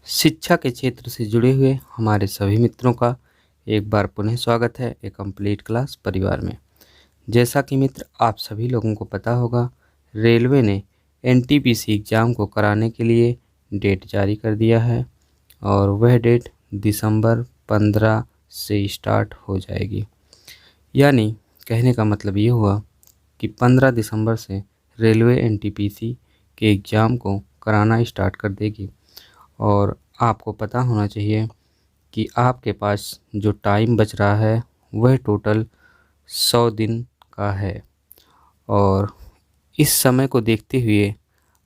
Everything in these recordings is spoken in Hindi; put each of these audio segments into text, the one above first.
शिक्षा के क्षेत्र से जुड़े हुए हमारे सभी मित्रों का एक बार पुनः स्वागत है ए कंप्लीट क्लास परिवार में। जैसा कि मित्र आप सभी लोगों को पता होगा, रेलवे ने एनटीपीसी एग्ज़ाम को कराने के लिए डेट जारी कर दिया है और वह डेट दिसंबर 15 से स्टार्ट हो जाएगी। यानी कहने का मतलब ये हुआ कि 15 दिसंबर से रेलवे एनटीपीसी के एग्ज़ाम को कराना स्टार्ट कर देगी। और आपको पता होना चाहिए कि आपके पास जो टाइम बच रहा है वह टोटल 100 दिन का है और इस समय को देखते हुए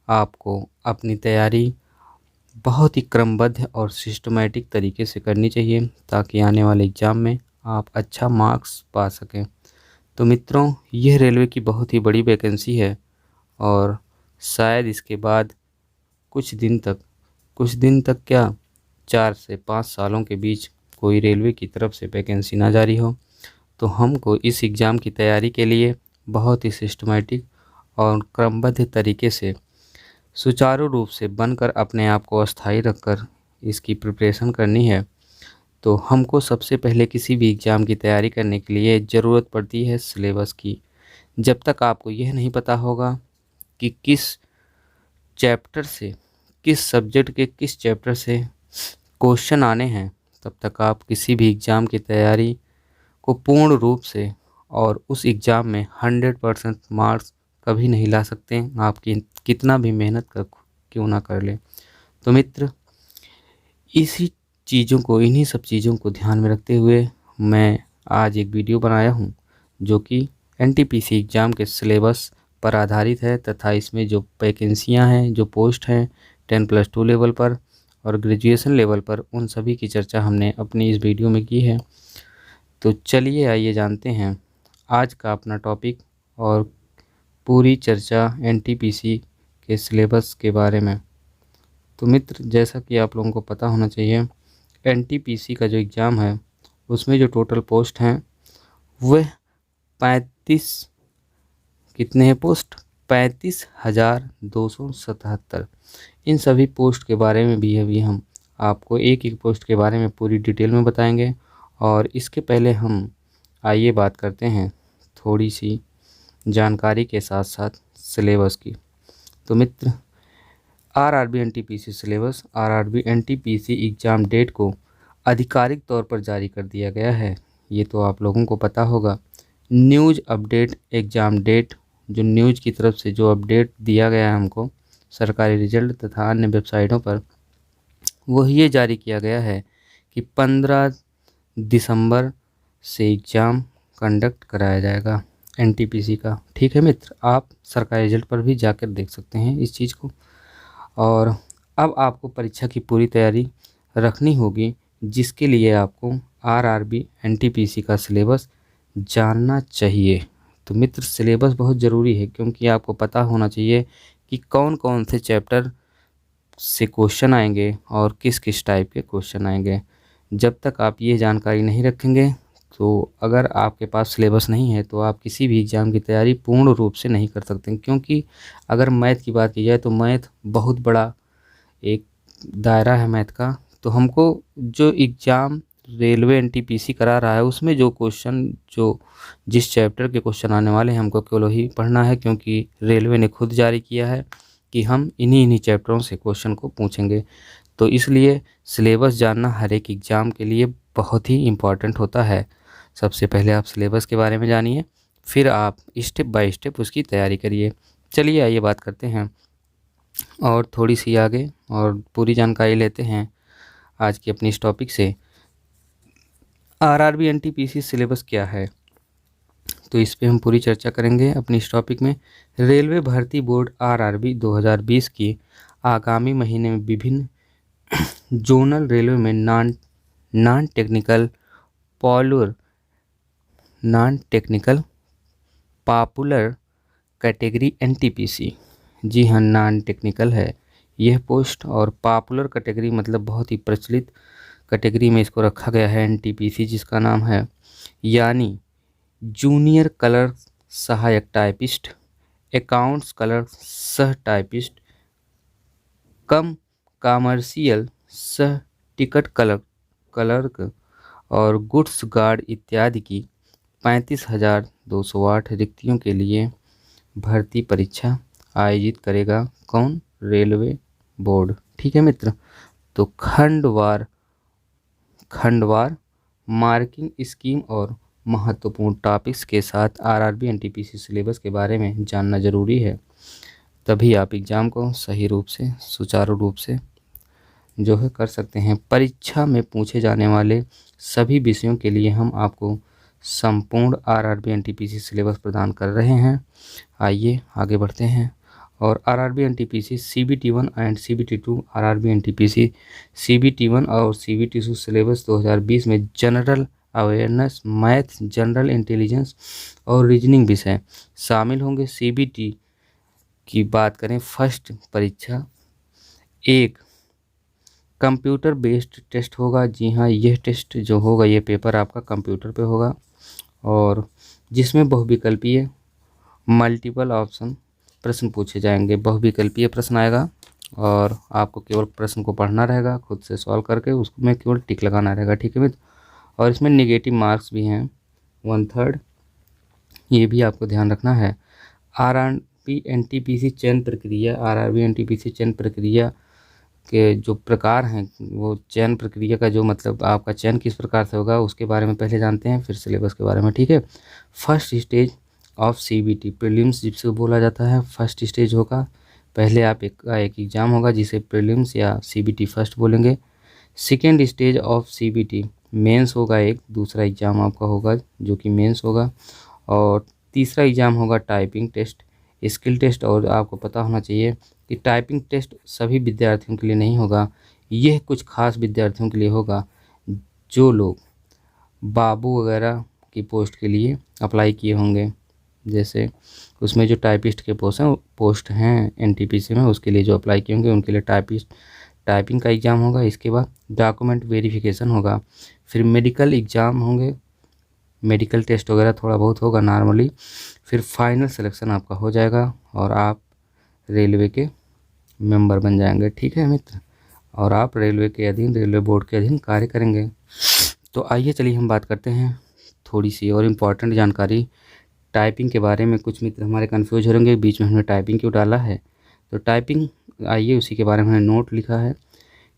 आपको अपनी तैयारी बहुत ही क्रमबद्ध और सिस्टमैटिक तरीके से करनी चाहिए ताकि आने वाले एग्ज़ाम में आप अच्छा मार्क्स पा सकें। तो मित्रों, यह रेलवे की बहुत ही बड़ी वैकेंसी है और शायद इसके बाद कुछ दिन तक क्या 4 से 5 सालों के बीच कोई रेलवे की तरफ से वैकेंसी ना जारी हो। तो हमको इस एग्ज़ाम की तैयारी के लिए बहुत ही सिस्टमैटिक और क्रमबद्ध तरीके से सुचारू रूप से बनकर अपने आप को अस्थायी रखकर इसकी प्रिपरेशन करनी है। तो हमको सबसे पहले किसी भी एग्ज़ाम की तैयारी करने के लिए ज़रूरत पड़ती है सिलेबस की। जब तक आपको यह नहीं पता होगा कि किस सब्जेक्ट के किस चैप्टर से क्वेश्चन आने हैं, तब तक आप किसी भी एग्ज़ाम की तैयारी को पूर्ण रूप से और उस एग्ज़ाम में 100% मार्क्स कभी नहीं ला सकते, आप कितना भी मेहनत कर क्यों ना कर लें। तो मित्र, इन्हीं सब चीज़ों को ध्यान में रखते हुए मैं आज एक वीडियो बनाया हूं जो कि एनटीपीसी एग्ज़ाम के सिलेबस पर आधारित है तथा इसमें जो वैकेंसियां हैं, जो पोस्ट हैं 10+2 लेवल पर और ग्रेजुएशन लेवल पर, उन सभी की चर्चा हमने अपनी इस वीडियो में की है। तो चलिए आइए जानते हैं आज का अपना टॉपिक और पूरी चर्चा एनटीपीसी के सिलेबस के बारे में। तो मित्र, जैसा कि आप लोगों को पता होना चाहिए, एनटीपीसी का जो एग्ज़ाम है उसमें जो टोटल पोस्ट हैं वह 35 कितने हैं पोस्ट 35,277। इन सभी पोस्ट के बारे में भी अभी हम आपको एक एक पोस्ट के बारे में पूरी डिटेल में बताएंगे। और इसके पहले हम आइए बात करते हैं थोड़ी सी जानकारी के साथ साथ सिलेबस की। तो मित्र, RRB NTPC syllabus RRB NTPC exam date को आधिकारिक तौर पर जारी कर दिया गया है। ये तो आप लोगों को पता होगा। न्यूज़ अपडेट एग्ज़ाम डेट, जो न्यूज़ की तरफ से जो अपडेट दिया गया है हमको सरकारी रिजल्ट तथा अन्य वेबसाइटों पर, वो ये जारी किया गया है कि 15 दिसंबर से एग्ज़ाम कंडक्ट कराया जाएगा एनटीपीसी का। ठीक है मित्र, आप सरकारी रिजल्ट पर भी जाकर देख सकते हैं इस चीज़ को। और अब आपको परीक्षा की पूरी तैयारी रखनी होगी, जिसके लिए आपको आरआरबी एनटीपीसी का सिलेबस जानना चाहिए। तो मित्र, सिलेबस बहुत ज़रूरी है क्योंकि आपको पता होना चाहिए कि कौन कौन से चैप्टर से क्वेश्चन आएंगे और किस किस टाइप के क्वेश्चन आएंगे। जब तक आप ये जानकारी नहीं रखेंगे, तो अगर आपके पास सिलेबस नहीं है तो आप किसी भी एग्ज़ाम की तैयारी पूर्ण रूप से नहीं कर सकते। क्योंकि अगर मैथ की बात की जाए तो मैथ बहुत बड़ा एक दायरा है मैथ का। तो हमको जो एग्ज़ाम रेलवे एनटीपीसी करा रहा है उसमें जो क्वेश्चन, जो जिस चैप्टर के क्वेश्चन आने वाले हैं, हमको केवल ही पढ़ना है, क्योंकि रेलवे ने खुद जारी किया है कि हम इन्हीं चैप्टरों से क्वेश्चन को पूछेंगे। तो इसलिए सिलेबस जानना हर एक एग्ज़ाम के लिए बहुत ही इम्पॉर्टेंट होता है। सबसे पहले आप सिलेबस के बारे में जानिए, फिर आप स्टेप बाय स्टेप उसकी तैयारी करिए। चलिए आइए बात करते हैं और थोड़ी सी आगे और पूरी जानकारी लेते हैं आज की अपनी इस टॉपिक से। आरआरबी एनटीपीसी सिलेबस क्या है, तो इस पे हम पूरी चर्चा करेंगे अपनी इस टॉपिक में। रेलवे भर्ती बोर्ड आरआरबी 2020 की आगामी महीने में विभिन्न जोनल रेलवे में non technical popular category NTPC, जी हाँ, नॉन टेक्निकल है यह पोस्ट, और पॉपुलर कैटेगरी मतलब बहुत ही प्रचलित कैटेगरी में इसको रखा गया है एनटीपीसी, जिसका नाम है यानी जूनियर कलर सहायक टाइपिस्ट, अकाउंट्स कलर सह टाइपिस्ट, कम कॉमर्शियल सह टिकट क्लर्क और गुड्स गार्ड इत्यादि की 35,208 रिक्तियों के लिए भर्ती परीक्षा आयोजित करेगा कौन? Railway board. ठीक है मित्र। तो खंडवार मार्किंग स्कीम और महत्वपूर्ण टॉपिक्स के साथ आरआरबी एनटीपीसी सिलेबस के बारे में जानना जरूरी है, तभी आप एग्ज़ाम को सही रूप से सुचारू रूप से जो है कर सकते हैं। परीक्षा में पूछे जाने वाले सभी विषयों के लिए हम आपको संपूर्ण आरआरबी एनटीपीसी सिलेबस प्रदान कर रहे हैं। आइए आगे बढ़ते हैं। और RRB NTPC CBT 1 and CBT 2 RRB NTPC CBT 1 और CBT 2 सिलेबस 2020 में general awareness, math, general intelligence और रीजनिंग विषय शामिल होंगे। CBT की बात करें, फर्स्ट परीक्षा एक कंप्यूटर बेस्ड टेस्ट होगा। जी हाँ, यह टेस्ट जो होगा, ये पेपर आपका कंप्यूटर पे होगा और जिसमें बहुविकल्पीय मल्टीपल ऑप्शन प्रश्न पूछे जाएंगे। बहुविकल्पीय प्रश्न आएगा और आपको केवल प्रश्न को पढ़ना रहेगा, खुद से सॉल्व करके उसमें केवल टिक लगाना रहेगा। ठीक है मित्र। और इसमें नेगेटिव मार्क्स भी हैं 1/3, ये भी आपको ध्यान रखना है। आरआरबी एनटीपीसी चयन प्रक्रिया, आरआरबी एनटीपीसी चयन प्रक्रिया के जो प्रकार हैं, वो चयन प्रक्रिया का जो मतलब आपका चयन किस प्रकार से होगा उसके बारे में पहले जानते हैं, फिर सिलेबस के बारे में। ठीक है। First stage of CBT prelims जिसे बोला जाता है, फर्स्ट स्टेज होगा। पहले आप एक एग्ज़ाम होगा जिसे प्रीलिम्स या CBT फर्स्ट बोलेंगे। Second stage of CBT mains होगा, एक दूसरा एग्ज़ाम आपका होगा जो कि मेंस होगा। और तीसरा एग्ज़ाम होगा टाइपिंग टेस्ट, स्किल टेस्ट। और आपको पता होना चाहिए कि टाइपिंग टेस्ट सभी विद्यार्थियों के लिए नहीं होगा, यह कुछ खास विद्यार्थियों के लिए होगा जो लोग बाबू वगैरह की पोस्ट के लिए अप्लाई किए होंगे। जैसे उसमें जो टाइपिस्ट के पोस्ट हैं एनटीपीसी में, उसके लिए जो अप्लाई किए होंगे उनके लिए टाइपिंग का एग्ज़ाम होगा। इसके बाद डॉक्यूमेंट वेरिफिकेशन होगा, फिर मेडिकल एग्ज़ाम होंगे, मेडिकल टेस्ट वगैरह थोड़ा बहुत होगा नॉर्मली। फिर फाइनल सिलेक्शन आपका हो जाएगा और आप रेलवे के मेंबर बन जाएंगे। ठीक है मित्र। और आप रेलवे के अधीन, रेलवे बोर्ड के अधीन कार्य करेंगे। तो आइए चलिए हम बात करते हैं थोड़ी सी और इम्पॉर्टेंट जानकारी टाइपिंग के बारे में। कुछ मित्र हमारे कन्फ्यूज हो रहेंगे, बीच में हमने टाइपिंग क्यों डाला है। तो टाइपिंग, आइए उसी के बारे में हमने नोट लिखा है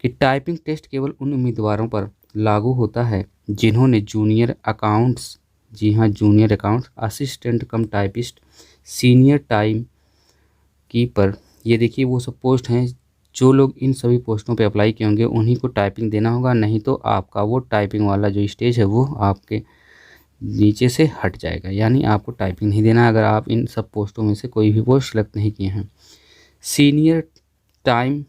कि टाइपिंग टेस्ट केवल उन उम्मीदवारों पर लागू होता है जिन्होंने जूनियर अकाउंट्स, जी हाँ जूनियर अकाउंट्स, असिस्टेंट कम टाइपिस्ट, सीनियर टाइम कीपर, ये देखिए वो सब पोस्ट हैं। जो लोग इन सभी पोस्टों पे अप्लाई किए होंगे उन्हीं को टाइपिंग देना होगा, नहीं तो आपका वो टाइपिंग वाला जो स्टेज है वो आपके नीचे से हट जाएगा, यानी आपको टाइपिंग नहीं देना अगर आप इन सब पोस्टों में से कोई भी पोस्ट सेलेक्ट नहीं किए हैं। Senior time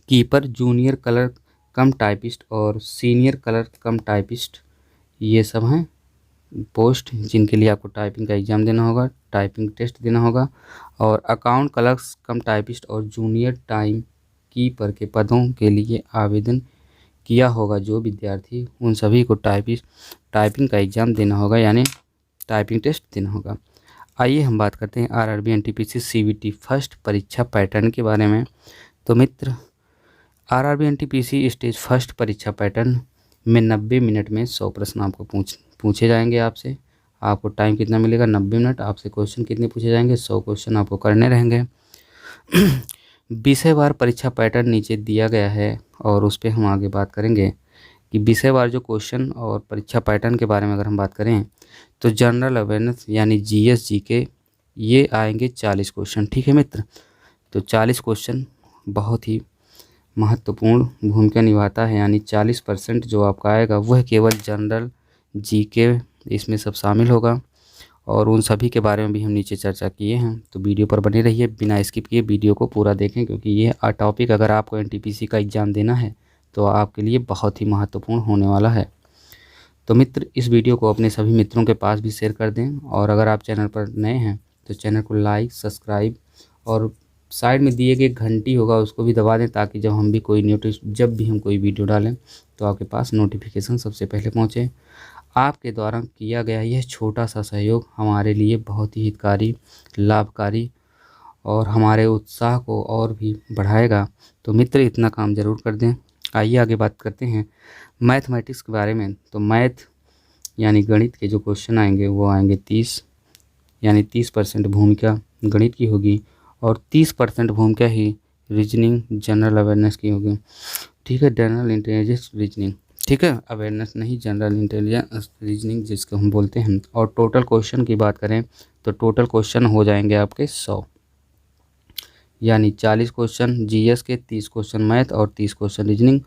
keeper, junior clerk कम टाइपिस्ट और सीनियर क्लर्क कम टाइपिस्ट, ये सब हैं पोस्ट जिनके लिए आपको टाइपिंग का एग्ज़ाम देना होगा, टाइपिंग टेस्ट देना होगा। और अकाउंट क्लर्क्स कम टाइपिस्ट और जूनियर टाइम कीपर के पदों के लिए आवेदन किया होगा जो विद्यार्थी, उन सभी को टाइपिंग का एग्ज़ाम देना होगा, यानी टाइपिंग टेस्ट देना होगा। आइए हम बात करते हैं आरआरबी एनटीपीसी CBT फर्स्ट परीक्षा पैटर्न के बारे में। तो मित्र, आरआरबी एनटीपीसी स्टेज फर्स्ट परीक्षा पैटर्न में 90 मिनट में 100 प्रश्न आपको पूछे जाएंगे आपसे। आपको टाइम कितना मिलेगा? 90 मिनट। आपसे क्वेश्चन कितने पूछे जाएंगे? 100 क्वेश्चन आपको करने रहेंगे। विषयवार परीक्षा पैटर्न नीचे दिया गया है और उस पर हम आगे बात करेंगे कि विषयवार जो क्वेश्चन और परीक्षा पैटर्न के बारे में अगर हम बात करें तो जनरल अवेयरनेस यानी GS GK ये आएंगे 40 क्वेश्चन। ठीक है मित्र। तो 40 क्वेश्चन बहुत ही महत्वपूर्ण भूमिका निभाता है, यानी 40% जो आपका आएगा वह केवल जनरल GK इसमें सब शामिल होगा और उन सभी के बारे में भी हम नीचे चर्चा किए हैं। तो वीडियो पर बने रहिए, बिना स्किप किए वीडियो को पूरा देखें, क्योंकि ये टॉपिक अगर आपको एनटीपीसी का एग्ज़ाम देना है तो आपके लिए बहुत ही महत्वपूर्ण होने वाला है। तो मित्र, इस वीडियो को अपने सभी मित्रों के पास भी शेयर कर दें और अगर आप चैनल पर नए हैं तो चैनल को लाइक, सब्सक्राइब और साइड में दिए गए घंटी होगा उसको भी दबा दें, ताकि जब भी हम कोई वीडियो डालें तो आपके पास नोटिफिकेशन सबसे पहले पहुँचे। आपके द्वारा किया गया यह छोटा सा सहयोग हमारे लिए बहुत ही हितकारी, लाभकारी और हमारे उत्साह को और भी बढ़ाएगा। तो मित्र, इतना काम ज़रूर कर दें आइए आगे बात करते हैं मैथमेटिक्स के बारे में। तो मैथ यानी गणित के जो क्वेश्चन आएंगे वो आएंगे 30, यानी 30% भूमिका गणित की होगी और 30% भूमिका ही रीजनिंग जनरल अवेयरनेस की होगी। ठीक है, जनरल इंटेलिजेंस रीजनिंग, ठीक है, अवेयरनेस नहीं, जनरल इंटेलिजेंस रीजनिंग जिसको हम बोलते हैं। और टोटल क्वेश्चन की बात करें तो टोटल क्वेश्चन हो जाएंगे आपके 100, यानी 40 क्वेश्चन जीएस के, 30 क्वेश्चन मैथ और 30 क्वेश्चन रीजनिंग।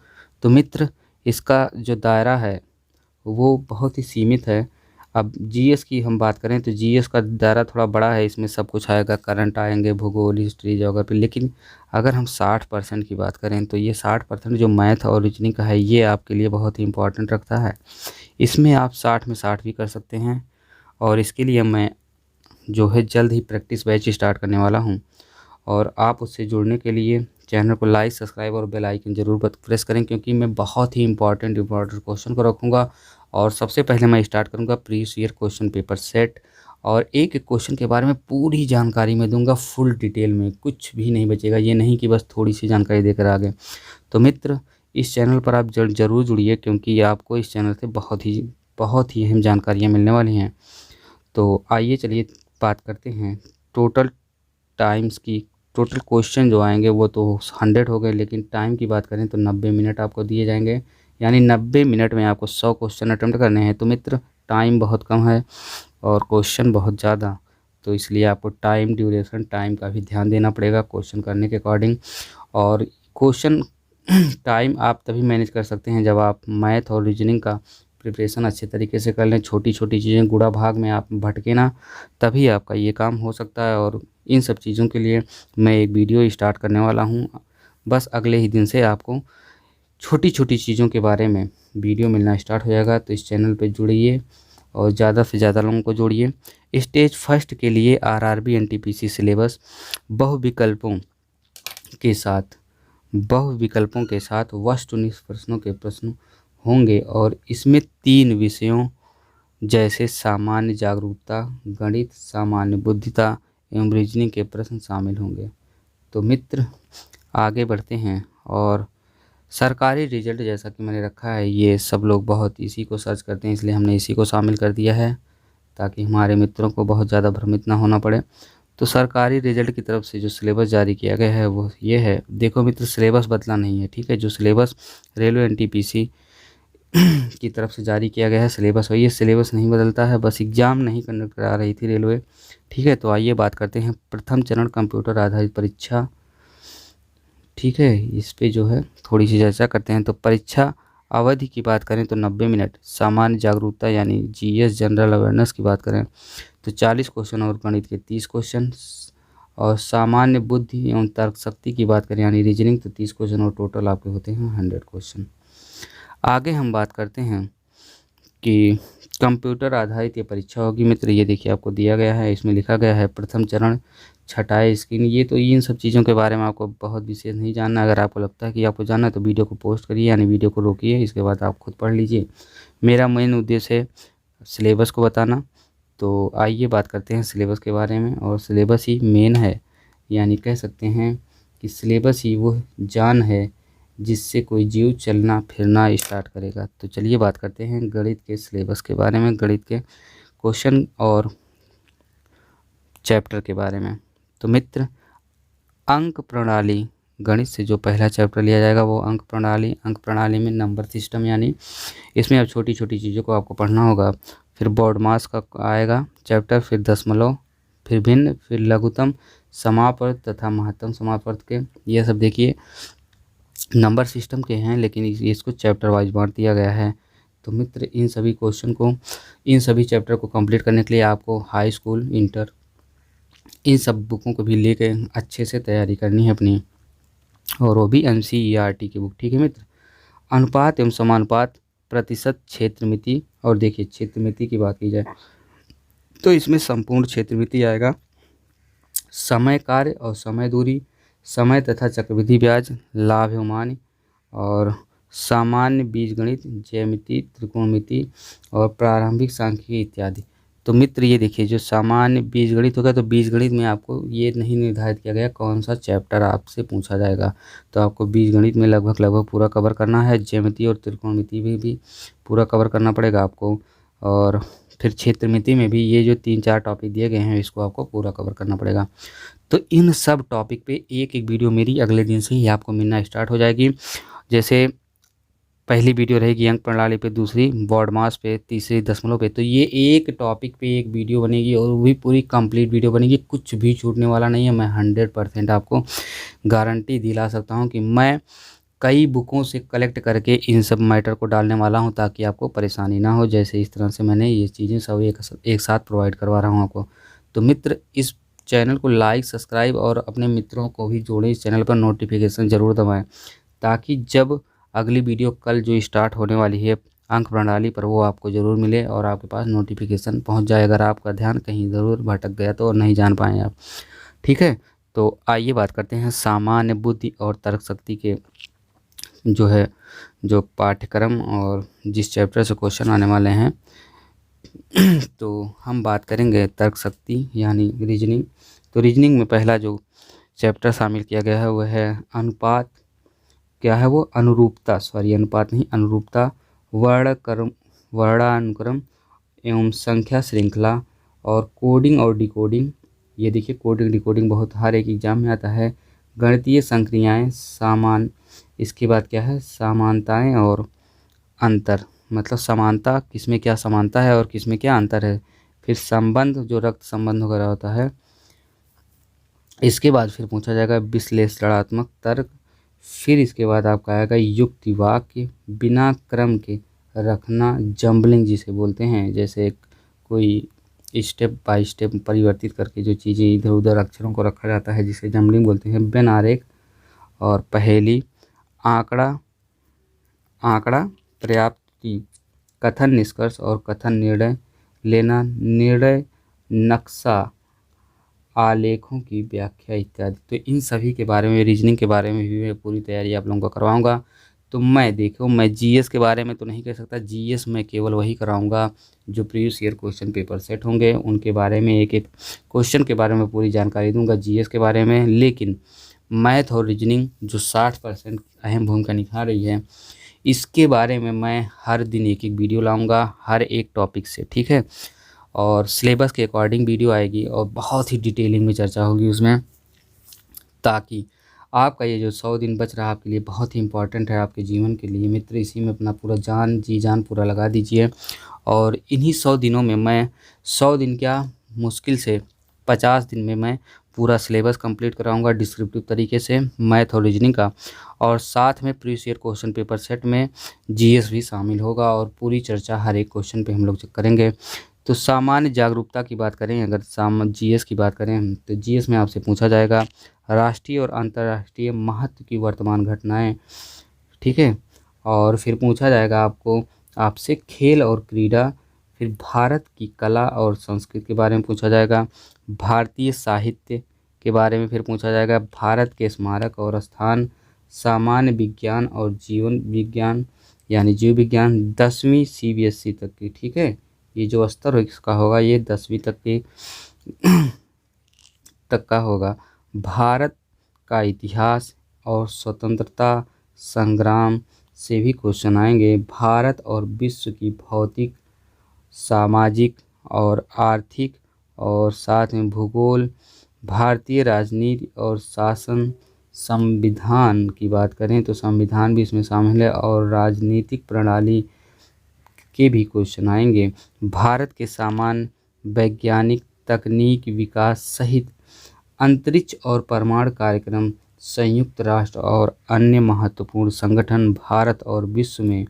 तो मित्र इसका जो दायरा है वो बहुत ही सीमित है। अब जीएस की हम बात करें तो जीएस का दायरा थोड़ा बड़ा है, इसमें सब कुछ आएगा, करंट आएंगे, भूगोल, हिस्ट्री, ज्योग्राफी। लेकिन अगर हम 60% की बात करें तो ये 60% जो मैथ और रीजनिंग का है ये आपके लिए बहुत ही इंपॉर्टेंट रखता है। इसमें आप 60 में 60 भी कर सकते हैं। और इसके लिए मैं जो है जल्द ही प्रैक्टिस बैच स्टार्ट करने वाला हूँ, और आप उससे जुड़ने के लिए चैनल को लाइक, सब्सक्राइब और बेल आइकन जरूर प्रेस करें, क्योंकि मैं बहुत ही इंपॉर्टेंट क्वेश्चन को रखूँगा। और सबसे पहले मैं स्टार्ट करूँगा previous year question paper set, और एक एक क्वेश्चन के बारे में पूरी जानकारी मैं दूंगा, फुल डिटेल में, कुछ भी नहीं बचेगा। ये नहीं कि बस थोड़ी सी जानकारी देकर आ गए। तो मित्र इस चैनल पर आप ज़रूर जुड़िए, क्योंकि आपको इस चैनल से बहुत ही अहम जानकारियाँ मिलने वाली हैं। तो आइए चलिए बात करते हैं टोटल टाइम्स की। टोटल क्वेश्चन जो आएंगे वो तो 100 हो गए, लेकिन टाइम की बात करें तो 90 मिनट आपको दिए जाएंगे, यानी 90 मिनट में आपको 100 क्वेश्चन अटेम्प्ट करने हैं। तो मित्र टाइम बहुत कम है और क्वेश्चन बहुत ज़्यादा, तो इसलिए आपको टाइम ड्यूरेशन, टाइम का भी ध्यान देना पड़ेगा क्वेश्चन करने के अकॉर्डिंग। और क्वेश्चन टाइम आप तभी मैनेज कर सकते हैं जब आप मैथ और रीजनिंग का प्रिपरेशन अच्छे तरीके से कर लें। छोटी छोटी चीज़ें गुणा भाग में आप भटके ना, तभी आपका ये काम हो सकता है। और इन सब चीज़ों के लिए मैं एक वीडियो स्टार्ट करने वाला हूँ, बस अगले ही दिन से आपको छोटी छोटी चीज़ों के बारे में वीडियो मिलना स्टार्ट हो जाएगा। तो इस चैनल पर जुड़िए और ज़्यादा से ज़्यादा लोगों को जोड़िए। स्टेज फर्स्ट के लिए आरआरबी एनटीपीसी सिलेबस बहुविकल्पों के साथ वस्तुनिष्ठ प्रश्नों के प्रश्न होंगे, और इसमें 3 विषयों जैसे सामान्य जागरूकता, गणित, सामान्य बुद्धिता एवं रीजनिंग के प्रश्न शामिल होंगे। तो मित्र आगे बढ़ते हैं। और सरकारी रिजल्ट जैसा कि मैंने रखा है, ये सब लोग बहुत इसी को सर्च करते हैं, इसलिए हमने इसी को शामिल कर दिया है ताकि हमारे मित्रों को बहुत ज़्यादा भ्रमित ना होना पड़े। तो सरकारी रिजल्ट की तरफ से जो सिलेबस जारी किया गया है वो ये है। देखो मित्र सिलेबस बदला नहीं है, ठीक है, जो सिलेबस रेलवे एनटीपीसी की तरफ से जारी किया गया है सिलेबस, और ये सिलेबस नहीं बदलता है, बस एग्ज़ाम नहीं कंडक्ट करा रही थी रेलवे, ठीक है। तो आइए बात करते हैं प्रथम चरण कंप्यूटर आधारित परीक्षा, ठीक है, इस पे जो है थोड़ी सी चर्चा करते हैं। तो परीक्षा अवधि की बात करें तो 90 मिनट, सामान्य जागरूकता यानी जीएस जनरल अवेयरनेस की बात करें तो 40 क्वेश्चन और गणित के 30 क्वेश्चन, और सामान्य बुद्धि एवं तर्क शक्ति की बात करें यानी रीजनिंग तो 30 क्वेश्चन, और टोटल आपके होते हैं 100 क्वेश्चन। आगे हम बात करते हैं कि कंप्यूटर आधारित ये परीक्षा होगी। मित्र ये देखिए आपको दिया गया है, इसमें लिखा गया है प्रथम चरण छटाई स्क्रीन। ये तो इन सब चीज़ों के बारे में आपको बहुत विशेष नहीं जानना। अगर आपको लगता है कि आपको जानना है तो वीडियो को पोस्ट करिए, यानी वीडियो को रोकिए, इसके बाद आप खुद पढ़ लीजिए। मेरा मेन उद्देश्य है सिलेबस को बताना। तो आइए बात करते हैं सिलेबस के बारे में। और सिलेबस ही मेन है, यानी कह सकते हैं कि सिलेबस ही वो जान है जिससे कोई जीव चलना फिरना स्टार्ट करेगा। तो चलिए बात करते हैं गणित के सिलेबस के बारे में, गणित के क्वेश्चन और चैप्टर के बारे में। तो मित्र अंक प्रणाली, गणित से जो पहला चैप्टर लिया जाएगा वो अंक प्रणाली। अंक प्रणाली में नंबर सिस्टम, यानी इसमें अब छोटी छोटी चीज़ों को आपको पढ़ना होगा। फिर बोर्ड मास का आएगा चैप्टर, फिर दशमलव, फिर भिन्न, फिर लघुत्तम समापवर्त तथा महत्तम समापवर्त के, ये सब देखिए नंबर सिस्टम के हैं, लेकिन इसको चैप्टर वाइज बांट दिया गया है। तो मित्र इन सभी चैप्टर को कंप्लीट करने के लिए आपको हाई स्कूल, इंटर, इन सब बुकों को भी लेके अच्छे से तैयारी करनी है अपनी, और वो भी NCERT की बुक, ठीक है मित्र। अनुपात एवं समानुपात, प्रतिशत, क्षेत्रमिति, और देखिए क्षेत्रमिति की बात की जाए तो इसमें संपूर्ण क्षेत्रमिति आएगा, समय कार्य और समय दूरी, समय तथा चक्रवृद्धि ब्याज, लाभ एवं हानि, और सामान्य बीजगणित, ज्यामिति, त्रिकोणमिति और प्रारंभिक सांख्यिकी इत्यादि। तो मित्र ये देखिए, जो सामान्य बीजगणित होगा, तो बीजगणित में आपको ये नहीं निर्धारित किया गया कौन सा चैप्टर आपसे पूछा जाएगा। तो आपको बीजगणित में लगभग पूरा कवर करना है। ज्यामिति और त्रिकोणमिति में भी पूरा कवर करना पड़ेगा आपको। और फिर क्षेत्रमिति में भी ये जो 3-4 टॉपिक दिए गए हैं, इसको आपको पूरा कवर करना पड़ेगा। तो इन सब टॉपिक पे एक एक वीडियो मेरी अगले दिन से ही आपको मिलना स्टार्ट हो जाएगी। जैसे पहली वीडियो रहेगी अंक प्रणाली पे, दूसरी बॉड मास पे, तीसरी दशमलव पे। तो ये एक टॉपिक पे एक वीडियो बनेगी और वो भी पूरी कंप्लीट वीडियो बनेगी, कुछ भी छूटने वाला नहीं है। मैं 100% आपको गारंटी दिला सकता हूँ कि मैं कई बुकों से कलेक्ट करके इन सब मैटर को डालने वाला हूँ, ताकि आपको परेशानी ना हो। जैसे इस तरह से मैंने ये चीज़ें सब एक साथ प्रोवाइड करवा रहा हूँ आपको। तो मित्र, इस चैनल को लाइक, सब्सक्राइब और अपने मित्रों को भी जोड़ें इस चैनल पर, नोटिफिकेशन ज़रूर दबाएँ, ताकि जब अगली वीडियो कल जो स्टार्ट होने वाली है अंक प्रणाली पर, वो आपको ज़रूर मिले और आपके पास नोटिफिकेशन पहुंच जाए, अगर आपका ध्यान कहीं ज़रूर भटक गया तो नहीं जान पाएँ आप। ठीक है, तो आइए बात करते हैं सामान्य बुद्धि और तर्क शक्ति के जो पाठ्यक्रम और जिस चैप्टर से क्वेश्चन आने वाले हैं। तो हम बात करेंगे तर्क शक्ति यानी रीजनिंग। तो रीजनिंग में पहला जो चैप्टर शामिल किया गया है वह है अनुपात। क्या है वो? अनुरूपता, सॉरी अनुपात नहीं, अनुरूपता, वर्णानुक्रम एवं संख्या श्रृंखला और कोडिंग और डिकोडिंग। ये देखिए, कोडिंग डिकोडिंग बहुत हर एक एग्जाम में आता है। गणितीय संक्रियाएं, इसके बाद क्या है? समानताएं और अंतर, मतलब समानता, किसमें क्या समानता है और किसमें क्या अंतर है। फिर संबंध, जो रक्त संबंध वगैरह होता है। इसके बाद फिर पूछा जाएगा विश्लेषणात्मक तर्क। फिर इसके बाद आपका आएगा युक्ति वाक्य, बिना क्रम के रखना, जम्बलिंग जिसे बोलते हैं, जैसे कोई स्टेप बाय स्टेप परिवर्तित करके जो चीज़ें इधर उधर अक्षरों को रखा जाता है, जिसे जम्बलिंग बोलते हैं। बेन आरेख और पहेली, आंकड़ा पर्याप्ति, कथन निष्कर्ष और कथन निर्णय लेना, निर्णय नक्शा, आलेखों की व्याख्या इत्यादि। तो इन सभी के बारे में, रीजनिंग के बारे में भी मैं पूरी तैयारी आप लोगों को करवाऊंगा। तो मैं जीएस के बारे में तो नहीं कह सकता। जीएस मैं केवल वही कराऊंगा जो previous year question paper set होंगे, उनके बारे में एक एक क्वेश्चन के बारे में पूरी जानकारी दूंगा जीएस के बारे में। लेकिन मैथ और रीजनिंग जो 60% अहम भूमिका निभा रही है, इसके बारे में मैं हर दिन एक एक वीडियो लाऊंगा, हर एक टॉपिक से। ठीक है, और सिलेबस के अकॉर्डिंग वीडियो आएगी और बहुत ही डिटेलिंग में चर्चा होगी उसमें, ताकि आपका ये जो 100 दिन बच रहा है आपके लिए बहुत ही इम्पोर्टेंट है आपके जीवन के लिए। मित्र, इसी में अपना पूरा जी जान पूरा लगा दीजिए। और इन्हीं 100 दिनों में मैं 100 दिन क्या, मुश्किल से 50 दिन में मैं पूरा सिलेबस कंप्लीट कराऊंगा डिस्क्रिप्टिव तरीके से, मैथ और रीजनिंग का। और साथ में previous year question paper set में जीएस भी शामिल होगा और पूरी चर्चा हर एक क्वेश्चन पे हम लोग करेंगे। तो सामान्य जागरूकता की बात करें, अगर जीएस की बात करें, तो जीएस में आपसे पूछा जाएगा राष्ट्रीय और अंतर्राष्ट्रीय महत्व की वर्तमान घटनाएं। ठीक है, और फिर पूछा जाएगा आपसे खेल और क्रीड़ा। फिर भारत की कला और संस्कृति के बारे में पूछा जाएगा। भारतीय साहित्य के बारे में फिर पूछा जाएगा। भारत के स्मारक और स्थान, सामान्य विज्ञान और जीवन विज्ञान यानी जीव विज्ञान, 10वीं सीबीएसई तक की। ठीक है, ये जो स्तर इसका होगा ये 10वीं तक का होगा। भारत का इतिहास और स्वतंत्रता संग्राम से भी क्वेश्चन आएंगे। भारत और विश्व की भौतिक, सामाजिक और आर्थिक और साथ में भूगोल, भारतीय राजनीति और शासन, संविधान की बात करें तो संविधान भी इसमें शामिल है, और राजनीतिक प्रणाली के भी क्वेश्चन आएंगे। भारत के सामान्य वैज्ञानिक तकनीक विकास सहित अंतरिक्ष और परमाणु कार्यक्रम, संयुक्त राष्ट्र और अन्य महत्वपूर्ण संगठन, भारत और विश्व में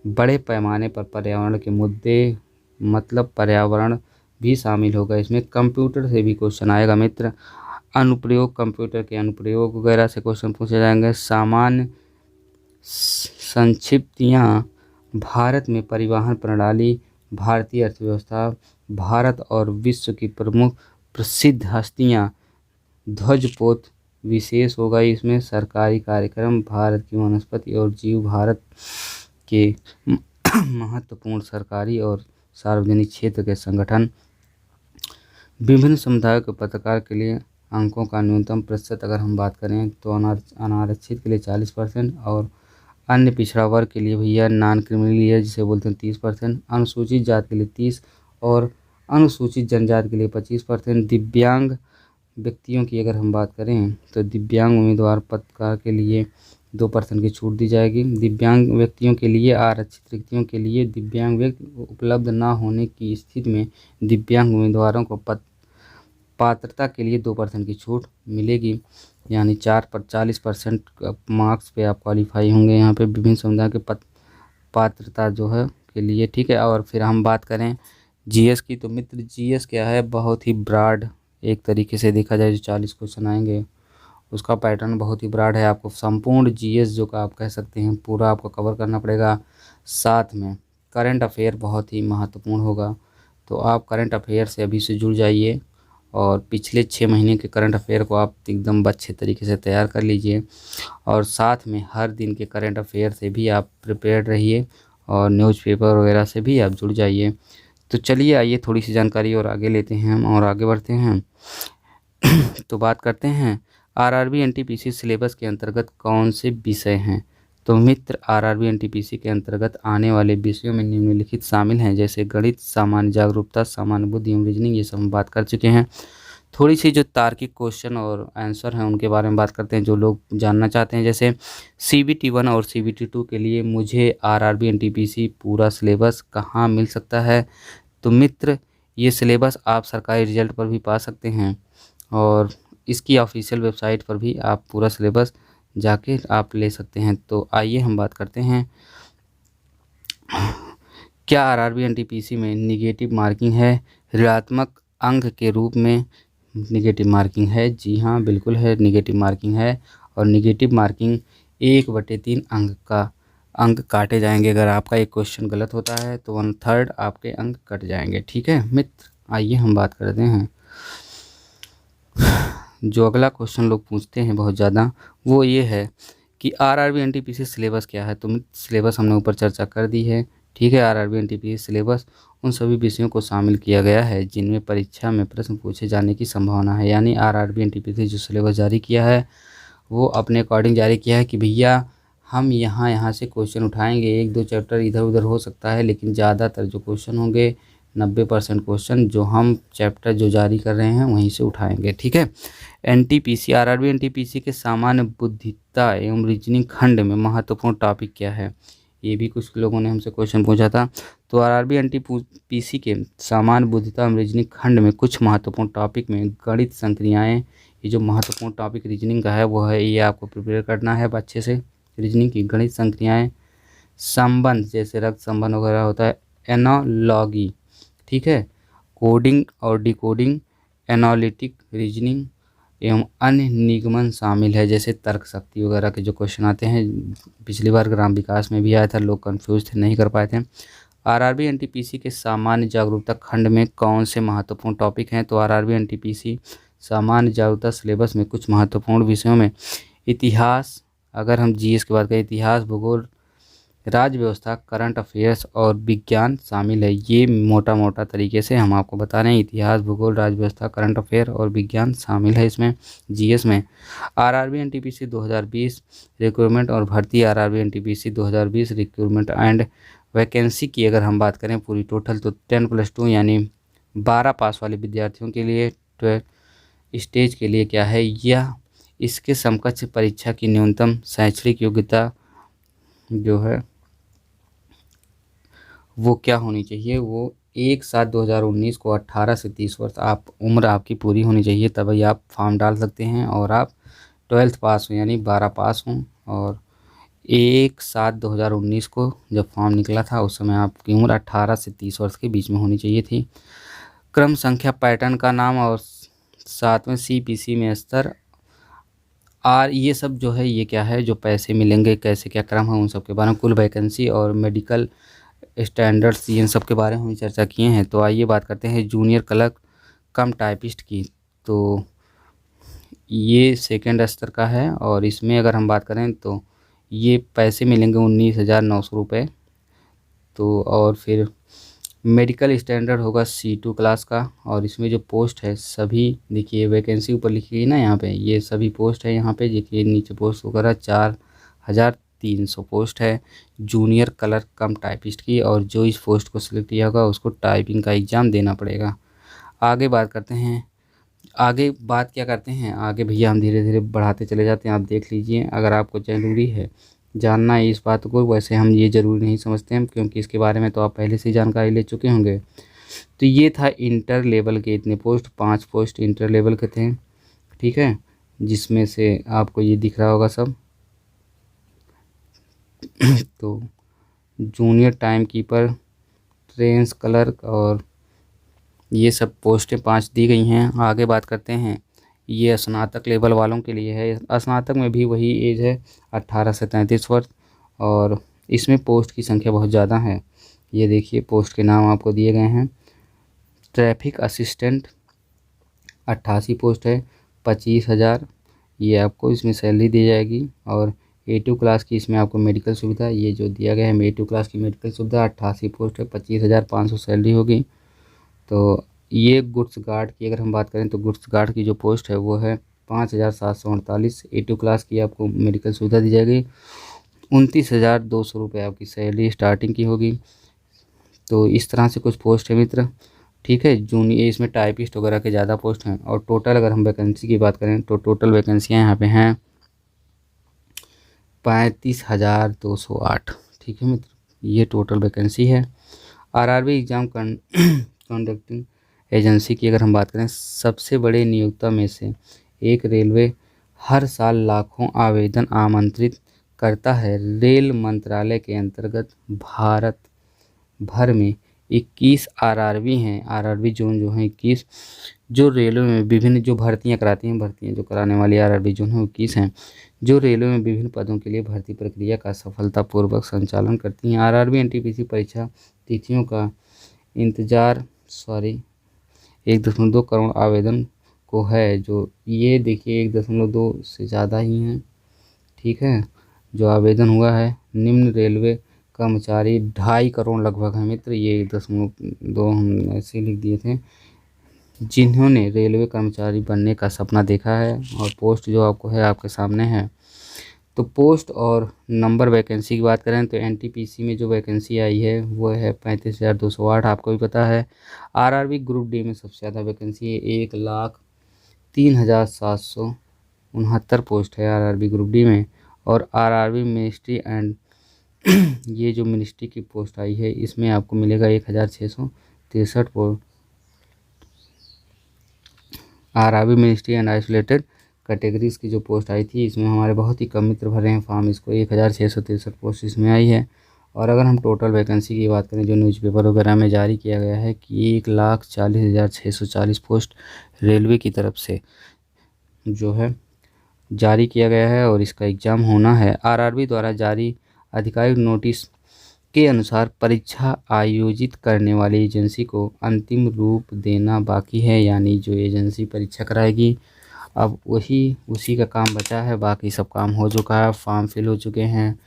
बड़े पैमाने पर पर्यावरण के मुद्दे, मतलब पर्यावरण भी शामिल होगा इसमें। कंप्यूटर से भी क्वेश्चन आएगा मित्र, अनुप्रयोग, कंप्यूटर के अनुप्रयोग वगैरह से क्वेश्चन पूछे जाएंगे। सामान्य संक्षिप्तियाँ, भारत में परिवहन प्रणाली, भारतीय अर्थव्यवस्था, भारत और विश्व की प्रमुख प्रसिद्ध हस्तियाँ, ध्वजपोत विशेष होगा इसमें, सरकारी कार्यक्रम, भारत की वनस्पति और जीव, भारत के महत्वपूर्ण सरकारी और सार्वजनिक क्षेत्र के संगठन। विभिन्न समुदायों के पत्रकार के लिए अंकों का न्यूनतम प्रतिशत अगर हम बात करें तो अनारक्षित के लिए 40% और अन्य पिछड़ा वर्ग के लिए भैया नॉन क्रिमिनल जिसे बोलते हैं 30%, अनुसूचित जाति के लिए 30 और अनुसूचित जनजाति के लिए 25%। दिव्यांग व्यक्तियों की अगर हम बात करें तो दिव्यांग उम्मीदवार पत्रकार के लिए 2% की छूट दी जाएगी। दिव्यांग व्यक्तियों के लिए आरक्षित रिक्तियों के लिए दिव्यांग व्यक्ति उपलब्ध न होने की स्थिति में दिव्यांग उम्मीदवारों को पात्रता के लिए 2% की छूट मिलेगी, यानी 40% मार्क्स पे आप क्वालिफाई होंगे यहाँ पे विभिन्न समुदाय के पात्रता जो है के लिए, ठीक है। और फिर हम बात करें जीएस की, तो मित्र जीएस क्या है, बहुत ही ब्रॉड एक तरीके से देखा जाए जो 40 क्वेश्चन आएंगे उसका पैटर्न बहुत ही ब्रॉड है। आपको संपूर्ण जीएस जो का आप कह सकते हैं पूरा आपको कवर करना पड़ेगा। साथ में करंट अफेयर बहुत ही महत्वपूर्ण होगा, तो आप करंट अफेयर से अभी से जुड़ जाइए और पिछले 6 महीने के करंट अफेयर को आप एकदम अच्छे तरीके से तैयार कर लीजिए। और साथ में हर दिन के करंट अफेयर से भी आप प्रिपेयर्ड रहिए और न्यूज़पेपर वगैरह से भी आप जुड़ जाइए। तो चलिए आइए थोड़ी सी जानकारी और आगे लेते हैं हम और आगे बढ़ते हैं। तो बात करते हैं आरआरबी एनटीपीसी सिलेबस के अंतर्गत कौन से विषय हैं। तो मित्र आरआरबी एनटीपीसी के अंतर्गत आने वाले विषयों में निम्नलिखित शामिल हैं, जैसे गणित, सामान्य जागरूकता, सामान्य बुद्धि एवं रीजनिंग, ये सब हम बात कर चुके हैं। थोड़ी सी जो तार्किक क्वेश्चन और आंसर हैं उनके बारे में बात करते हैं जो लोग जानना चाहते हैं। जैसे CBT 1 और CBT 2 के लिए मुझे आरआरबी एनटीपीसी पूरा सिलेबस कहाँ मिल सकता है। तो मित्र ये सिलेबस आप सरकारी रिजल्ट पर भी पा सकते हैं और इसकी ऑफिशियल वेबसाइट पर भी आप पूरा सिलेबस जाके आप ले सकते हैं। तो आइए हम बात करते हैं, क्या आरआरबी एनटीपीसी में निगेटिव मार्किंग है। ऋणात्मक अंक के रूप में निगेटिव मार्किंग है। जी हाँ, बिल्कुल है, निगेटिव मार्किंग है। और निगेटिव मार्किंग 1/3 अंक काटे जाएंगे। अगर आपका एक क्वेश्चन गलत होता है तो 1/3 आपके अंक कट जाएंगे, ठीक है मित्र। आइए हम बात करते हैं, जो अगला क्वेश्चन लोग पूछते हैं बहुत ज़्यादा वो ये है कि आरआरबी एनटीपीसी सिलेबस क्या है। तो मित्र सिलेबस हमने ऊपर चर्चा कर दी है, ठीक है। आरआरबी एनटीपीसी सिलेबस उन सभी विषयों को शामिल किया गया है जिनमें परीक्षा में प्रश्न पूछे जाने की संभावना है। यानी आरआरबी एनटीपीसी जो सिलेबस जारी किया है वो अपने अकॉर्डिंग जारी किया है कि भैया हम यहाँ से क्वेश्चन उठाएंगे, 1-2 चैप्टर इधर उधर हो सकता है, लेकिन ज़्यादातर जो क्वेश्चन होंगे 90% क्वेश्चन जो हम चैप्टर जो जारी कर रहे हैं वहीं से उठाएंगे, ठीक है। एनटीपीसी आरआरबी एनटीपीसी के सामान्य बुद्धिता एवं रीजनिंग खंड में महत्वपूर्ण टॉपिक क्या है, ये भी कुछ लोगों ने हमसे क्वेश्चन पूछा था। तो आरआरबी एनटीपीसी के सामान्य बुद्धिता एवं रीजनिंग खंड में कुछ महत्वपूर्ण टॉपिक में गणित, संक्रियाएं, ये जो महत्वपूर्ण टॉपिक रीजनिंग का है वो है, ये आपको प्रिपेयर करना है अच्छे से। रीजनिंग की गणित, संक्रियाएं, संबंध जैसे रक्त संबंध वगैरह होता है, एनालॉगी, ठीक है, कोडिंग और डिकोडिंग, एनालिटिक रीजनिंग एवं अन्य निगमन शामिल है, जैसे तर्क शक्ति वगैरह के जो क्वेश्चन आते हैं। पिछली बार ग्राम विकास में भी आया था, लोग कंफ्यूज थे, नहीं कर पाए थे। आरआरबी एनटीपीसी के सामान्य जागरूकता खंड में कौन से महत्वपूर्ण टॉपिक हैं। तो आरआरबी एनटीपीसी सामान्य जागरूकता सिलेबस में कुछ महत्वपूर्ण विषयों में इतिहास, अगर हम जीएस की बात करें, इतिहास, भूगोल, राज्य व्यवस्था, करंट अफेयर्स और विज्ञान शामिल है। ये मोटा मोटा तरीके से हम आपको बता रहे हैं, इतिहास, भूगोल, राज्य व्यवस्था, करंट अफेयर और विज्ञान शामिल है इसमें जीएस में। आरआरबी एनटीपीसी 2020 रिक्रूटमेंट और भर्ती, RRB NTPC 2020 recruitment and vacancy की अगर हम बात करें पूरी टोटल, तो 10+2 यानी 12 पास वाले विद्यार्थियों के लिए 12 स्टेज के लिए क्या है, यह इसके समकक्ष परीक्षा की न्यूनतम शैक्षणिक योग्यता जो है वो क्या होनी चाहिए, वो 1/7/2019 को 18 से 30 वर्ष आप उम्र आपकी पूरी होनी चाहिए, तभी आप फॉर्म डाल सकते हैं और आप 12th पास हो यानी 12 पास हों। और 1/7/2019 को जब फॉर्म निकला था उस समय आपकी उम्र 18 से 30 वर्ष के बीच में होनी चाहिए थी। क्रम संख्या पैटर्न का नाम और 7वें CPC में स्तर और ये सब जो है ये क्या है, जो पैसे मिलेंगे कैसे क्या क्रम है उन सब के बारे में, कुल वैकेंसी और मेडिकल स्टैंडर्ड्स इन सब के बारे में हम चर्चा किए हैं। तो आइए बात करते हैं जूनियर क्लर्क कम टाइपिस्ट की। तो ये सेकेंड स्तर का है और इसमें अगर हम बात करें तो ये पैसे मिलेंगे 19,900 रुपये। तो और फिर मेडिकल स्टैंडर्ड होगा C2 क्लास का। और इसमें जो पोस्ट है सभी देखिए, वैकेंसी ऊपर लिखी गई ना यहाँ पे, ये सभी पोस्ट है यहाँ पे देखिए, नीचे पोस्ट वगैरह 4300 पोस्ट है जूनियर क्लर्क कम टाइपिस्ट की। और जो इस पोस्ट को सिलेक्ट किया होगा उसको टाइपिंग का एग्ज़ाम देना पड़ेगा। आगे बात करते हैं, आगे बात क्या करते हैं, आगे भैया हम धीरे धीरे बढ़ाते चले जाते हैं। आप देख लीजिए, अगर आपको ज़रूरी है जानना है इस बात को, वैसे हम ये ज़रूरी नहीं समझते हैं क्योंकि इसके बारे में तो आप पहले से ही जानकारी ले चुके होंगे। तो ये था इंटर लेवल के इतने पोस्ट, 5 पोस्ट इंटर लेवल के थे, ठीक है, जिसमें से आपको ये दिख रहा होगा सब। तो junior time keeper, trains clerk और ये सब पोस्टें 5 दी गई हैं। आगे बात करते हैं, ये स्नातक लेवल वालों के लिए है। स्नातक में भी वही एज है 18 से 33 वर्ष। और इसमें पोस्ट की संख्या बहुत ज़्यादा है। ये देखिए पोस्ट के नाम आपको दिए गए हैं। ट्रैफिक असिस्टेंट 88 पोस्ट है, 25,000 ये आपको इसमें सैलरी दी जाएगी। और A2 क्लास की इसमें आपको मेडिकल सुविधा, ये जो दिया गया है A2 क्लास की मेडिकल सुविधा, 88 पोस्ट है, 25,500 सैलरी होगी। तो ये गुड्स गार्ड की अगर हम बात करें तो गुड्स गार्ड की जो पोस्ट है वो है 5,748। A2 क्लास की आपको मेडिकल सुविधा दी जाएगी। 29,200 रुपये आपकी सैलरी स्टार्टिंग की होगी। तो इस तरह से कुछ पोस्ट है मित्र, ठीक है। जूनियर इसमें टाइपिस्ट वगैरह के ज़्यादा पोस्ट हैं। और टोटल अगर हम वैकेंसी की बात करें तो टोटल वैकेंसियाँ यहाँ पे हैं 35,208, ठीक है मित्र, ये टोटल वैकेंसी है। RRB एग्ज़ाम कंडक्टिंग एजेंसी की अगर हम बात करें, सबसे बड़े नियोक्ता में से एक रेलवे हर साल लाखों आवेदन आमंत्रित करता है। रेल मंत्रालय के अंतर्गत भारत भर में 21 RRB हैं, RRB जोन जो हैं 21, जो रेलवे में विभिन्न जो भर्तियां कराती हैं, भर्तियां जो कराने वाली RRB जोन है 21 हैं, जो रेलवे में विभिन्न पदों के लिए भर्ती प्रक्रिया का सफलतापूर्वक संचालन करती हैं। RRB NTPC परीक्षा तिथियों का इंतजार 1.2 करोड़ आवेदन को है। जो ये देखिए 1.2 से ज़्यादा ही हैं, ठीक है, जो आवेदन हुआ है। निम्न रेलवे कर्मचारी 2.5 करोड़ लगभग है मित्र, ये 1.2 हम ऐसे लिख दिए थे, जिन्होंने रेलवे कर्मचारी बनने का सपना देखा है। और पोस्ट जो आपको है आपके सामने है। तो पोस्ट और नंबर वैकेंसी की बात करें तो NTPC में जो वैकेंसी आई है वो है 35,208, आपको भी पता है। RRB ग्रुप डी में सबसे ज़्यादा वैकेंसी है, 1,03,769 पोस्ट है RRB ग्रुप डी में। और RRB मिनिस्ट्री एंड ये जो मिनिस्ट्री की पोस्ट आई है इसमें आपको मिलेगा 1,663 post. RRB ministry and isolated categories की जो पोस्ट आई थी इसमें हमारे बहुत ही कम मित्र भरे हैं फॉर्म, इसको 1,663 पोस्ट इसमें आई है। और अगर हम टोटल वैकेंसी की बात करें जो न्यूज़पेपर वगैरह में जारी किया गया है कि 1,40,640 पोस्ट रेलवे की तरफ से जो है जारी किया गया है और इसका एग्ज़ाम होना है। RRB द्वारा जारी आधिकारिक नोटिस के अनुसार परीक्षा आयोजित करने वाली एजेंसी को अंतिम रूप देना बाकी है, यानी जो एजेंसी परीक्षा कराएगी अब उसी का काम बचा है, बाकी सब काम हो चुका है, फॉर्म फिल हो चुके हैं,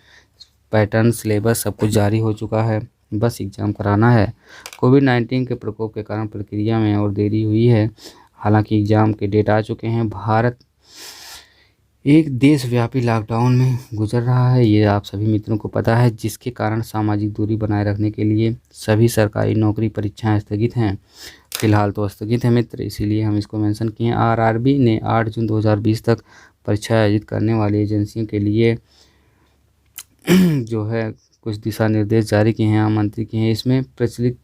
पैटर्न सिलेबस सब कुछ जारी हो चुका है, बस एग्ज़ाम कराना है। कोविड-19 के प्रकोप के कारण प्रक्रिया में और देरी हुई है, हालांकि एग्ज़ाम के डेट आ चुके हैं। भारत एक देशव्यापी लॉकडाउन में गुजर रहा है, ये आप सभी मित्रों को पता है, जिसके कारण सामाजिक दूरी बनाए रखने के लिए सभी सरकारी नौकरी परीक्षाएं स्थगित हैं। फिलहाल तो स्थगित है मित्र, इसीलिए हम इसको मेंशन किए हैं। RRB ने 8 जून 2020 तक परीक्षा आयोजित करने वाली एजेंसियों के लिए जो है कुछ दिशा निर्देश जारी किए हैं, आमंत्रित किए हैं। इसमें प्रचलित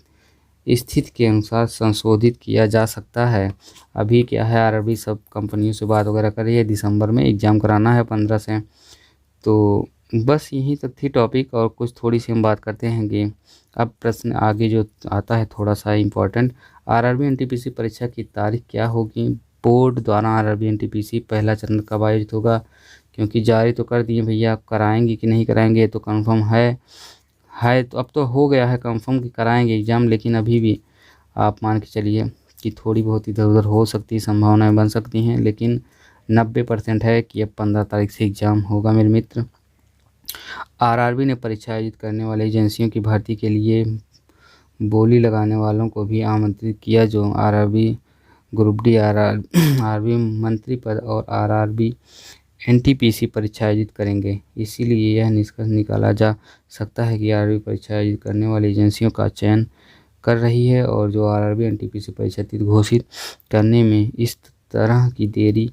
स्थिति के अनुसार संशोधित किया जा सकता है। अभी क्या है, RRB सब कंपनियों से बात वगैरह कर रही है, दिसंबर में एग्ज़ाम कराना है 15 से। तो बस यही तक थी टॉपिक, और कुछ थोड़ी सी हम बात करते हैं कि अब प्रश्न आगे जो आता है थोड़ा सा इम्पोर्टेंट, RRB NTPC परीक्षा की तारीख क्या होगी। बोर्ड द्वारा RRB NTPC पहला चरण कब आयोजित होगा, क्योंकि जारी तो कर दिए भैया, कराएंगे कि नहीं कराएंगे तो कंफर्म है तो अब तो हो गया है कंफर्म कि कराएंगे एग्ज़ाम, लेकिन अभी भी आप मान के चलिए कि थोड़ी बहुत इधर उधर हो सकती है, संभावनाएं बन सकती हैं, लेकिन 90% है कि अब 15 तारीख से एग्ज़ाम होगा मेरे मित्र। RRB ने परीक्षा आयोजित करने वाली एजेंसियों की भर्ती के लिए बोली लगाने वालों को भी आमंत्रित किया जो आरआरबी ग्रुप डी आरआरबी मंत्री पद और आरआरबी एनटीपीसी परीक्षा आयोजित करेंगे। इसीलिए यह निष्कर्ष निकाला जा सकता है कि आरआरबी परीक्षा आयोजित करने वाली एजेंसियों का चयन कर रही है और जो आरआरबी एनटीपीसी परीक्षा तिथि घोषित करने में इस तरह की देरी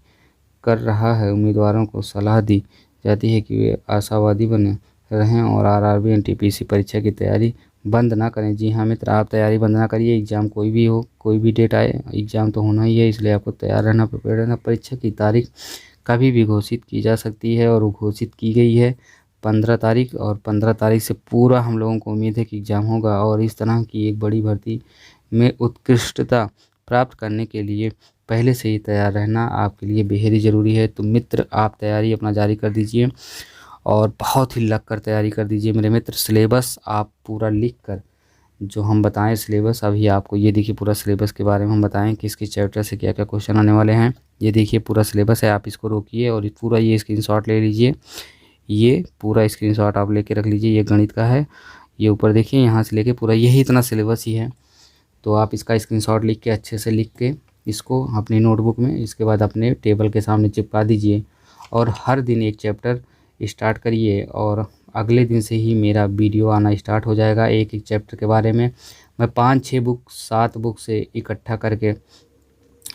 कर रहा है, उम्मीदवारों को सलाह दी जाती है कि वे आशावादी बने रहें और आरआरबी एनटीपीसी परीक्षा की तैयारी बंद ना करें। जी हाँ मित्र, आप तैयारी बंद ना करिए। एग्ज़ाम कोई भी हो, कोई भी डेट आए, एग्ज़ाम तो होना ही है, इसलिए आपको तैयार रहना, प्रिपेयर रहना। परीक्षा की तारीख कभी भी घोषित की जा सकती है और घोषित की गई है 15 तारीख, और 15 तारीख से पूरा हम लोगों को उम्मीद है कि एग्ज़ाम होगा। और इस तरह की एक बड़ी भर्ती में उत्कृष्टता प्राप्त करने के लिए पहले से ही तैयार रहना आपके लिए बेहद ही ज़रूरी है। तो मित्र, आप तैयारी अपना जारी कर दीजिए और बहुत ही लग कर तैयारी कर दीजिए मेरे मित्र। सिलेबस आप पूरा लिख कर जो हम बताएं सिलेबस, अभी आपको ये देखिए पूरा सिलेबस के बारे में हम बताएं कि किस चैप्टर से क्या क्या क्वेश्चन आने वाले हैं। ये देखिए पूरा सिलेबस है, आप इसको रोकिए और पूरा ये स्क्रीनशॉट ले लीजिए। ये पूरा स्क्रीनशॉट आप लेके रख लीजिए। ये गणित का है, ये ऊपर देखिए, यहाँ से लेके पूरा यही इतना सिलेबस ही है। तो आप इसका स्क्रीनशॉट लिख के अच्छे से लिख के इसको अपनी नोटबुक में, इसके बाद अपने टेबल के सामने चिपका दीजिए और हर दिन एक चैप्टर स्टार्ट करिए। और अगले दिन से ही मेरा वीडियो आना स्टार्ट हो जाएगा एक एक चैप्टर के बारे में। मैं 5-6 बुक 7 बुक से इकट्ठा करके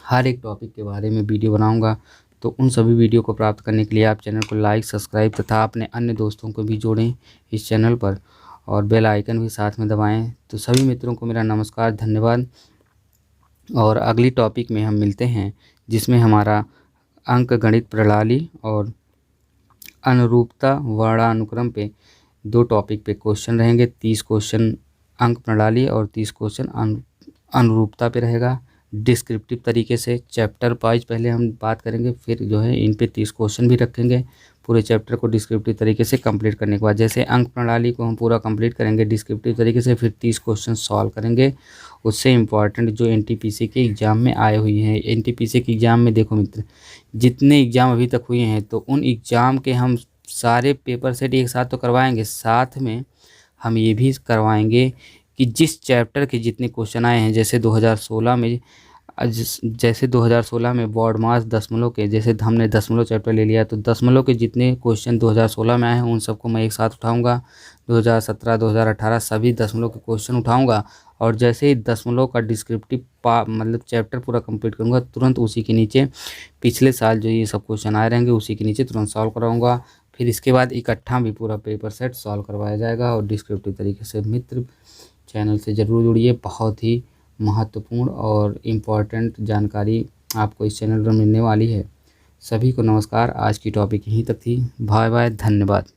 हर एक टॉपिक के बारे में वीडियो बनाऊंगा। तो उन सभी वीडियो को प्राप्त करने के लिए आप चैनल को लाइक, सब्सक्राइब तथा अपने अन्य दोस्तों को भी जोड़ें इस चैनल पर और बेल आइकन भी साथ में दबाएं। तो सभी मित्रों को मेरा नमस्कार, धन्यवाद। और अगली टॉपिक में हम मिलते हैं जिसमें हमारा अंक गणित प्रणाली और अनुरूपता वर्णानुक्रम पे 2 टॉपिक पे क्वेश्चन रहेंगे। 30 क्वेश्चन अंक प्रणाली और 30 क्वेश्चन अनुरूपता पे रहेगा। डिस्क्रिप्टिव तरीके से चैप्टर वाइज पहले हम बात करेंगे, फिर जो है इन पे 30 क्वेश्चन भी रखेंगे पूरे चैप्टर को डिस्क्रिप्टिव तरीके से कंप्लीट करने के बाद। जैसे अंक प्रणाली को हम पूरा कंप्लीट करेंगे डिस्क्रिप्टिव तरीके से, फिर 30 क्वेश्चन सॉल्व करेंगे। उससे इम्पॉर्टेंट जो एनटीपीसी के एग्ज़ाम में आए हुए हैं, एनटीपीसी के एग्ज़ाम में देखो मित्र, जितने एग्ज़ाम अभी तक हुए हैं तो उन एग्ज़ाम के हम सारे पेपर सेट एक साथ तो करवाएंगे, साथ में हम ये भी करवाएंगे कि जिस चैप्टर के जितने क्वेश्चन आए हैं, जैसे 2016 में जैसे 2016 में बॉड मास दशमलव के, जैसे हमने दशमलव चैप्टर ले लिया तो दशमलव के जितने क्वेश्चन 2016 में आए हैं उन सबको मैं एक साथ उठाऊंगा। 2017, 2018 सभी दशमलव के क्वेश्चन उठाऊंगा और जैसे ही दशमलव का डिस्क्रिप्टिव मतलब चैप्टर पूरा कंप्लीट करूंगा, तुरंत उसी के नीचे पिछले साल जो ये सब क्वेश्चन आए रहेंगे उसी के नीचे तुरंत सॉल्व कराऊंगा। फिर इसके बाद इकट्ठा भी पूरा पेपर सेट सॉल्व करवाया जाएगा और डिस्क्रिप्टिव तरीके से। मित्र, चैनल से ज़रूर जुड़िए, बहुत ही महत्वपूर्ण और इम्पॉर्टेंट जानकारी आपको इस चैनल पर मिलने वाली है। सभी को नमस्कार। आज की टॉपिक यहीं तक थी। बाय बाय, धन्यवाद।